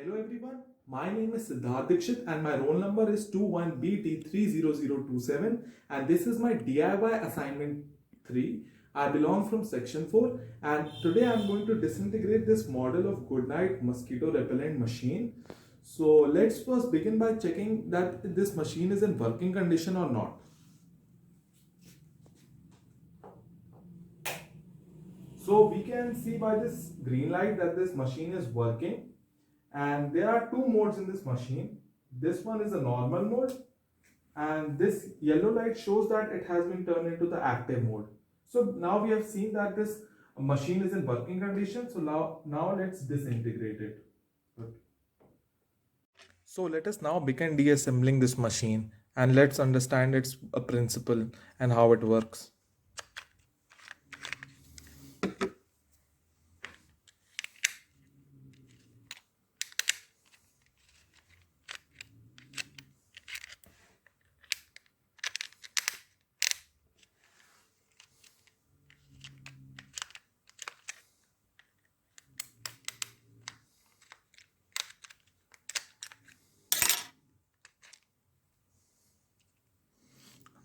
Hello everyone, my name is Siddharth Dikshit and my roll number is 21BT30027 and this is my DIY assignment 3. I belong from section 4 and today I am going to disintegrate this model of Goodnight mosquito repellent machine. So let's first begin by checking that this machine is in working condition or not. So we can see by this green light that this machine is working. And there are two modes in this machine. This one is a normal mode and this yellow light shows that it has been turned into the active mode. So now we have seen that this machine is in working condition. So now let's disintegrate it. So let us now begin deassembling this machine and let's understand its principle and how it works.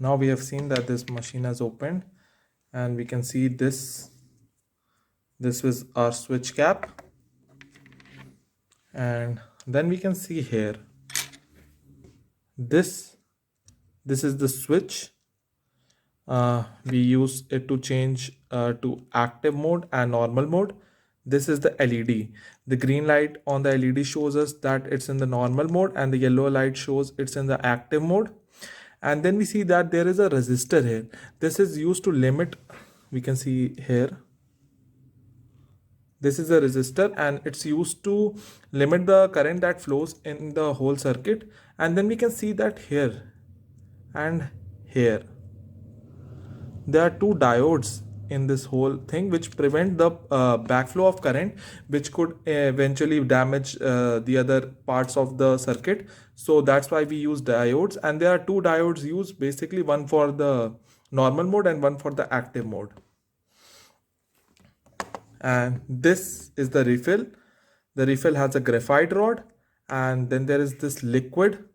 Now we have seen that this machine has opened and we can see this is our switch cap, and then we can see here this is the switch. We use it to change to active mode and normal mode. This is the LED. The green light on the LED shows us that it's in the normal mode and the yellow light shows it's in the active mode. And then we see that there is a resistor here. This is used to limit, we can see here, this is a resistor and it's used to limit the current that flows in the whole circuit. And then we can see that here and here there are two diodes in this whole thing which prevent the backflow of current, which could eventually damage the other parts of the circuit. So that's why we use diodes, and there are two diodes used, basically one for the normal mode and one for the active mode. And this is the refill. The refill has a graphite rod, and then there is this liquid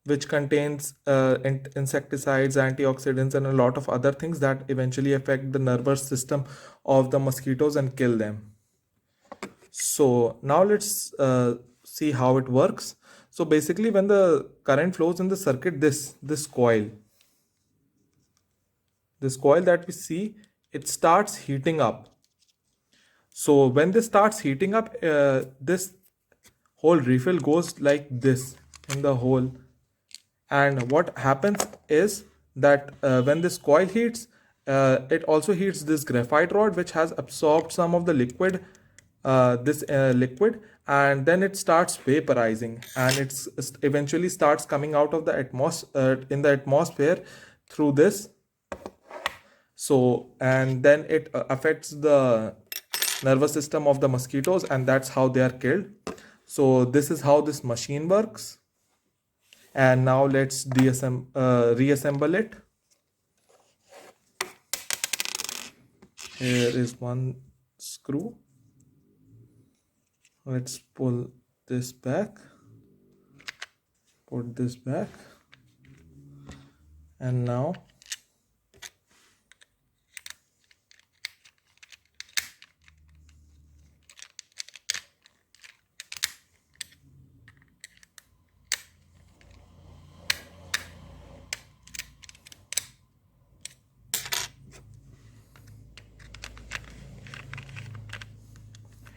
which contains insecticides, antioxidants, and a lot of other things that eventually affect the nervous system of the mosquitoes and kill them. So now let's see how it works. So basically, when the current flows in the circuit, this coil that we see, it starts heating up. So when this starts heating up, this whole refill goes like this in the hole. And what happens is that when this coil heats, it also heats this graphite rod which has absorbed some of the liquid, liquid, and then it starts vaporizing, and it eventually starts coming out of the atmosphere through this. So, and then it affects the nervous system of the mosquitoes, and that's how they are killed. So this is how this machine works. And now let's reassemble it. Here is one screw. Let's pull this back, put this back, and now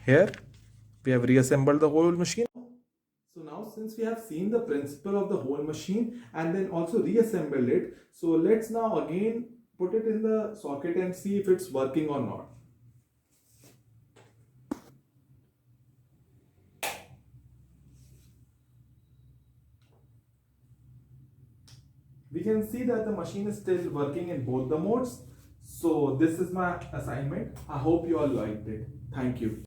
here we have reassembled the whole machine. So now, since we have seen the principle of the whole machine and then also reassembled it, so let's now again put it in the socket and see if it's working or not. We can see that the machine is still working in both the modes. So this is my assignment. I hope you all liked it. Thank you.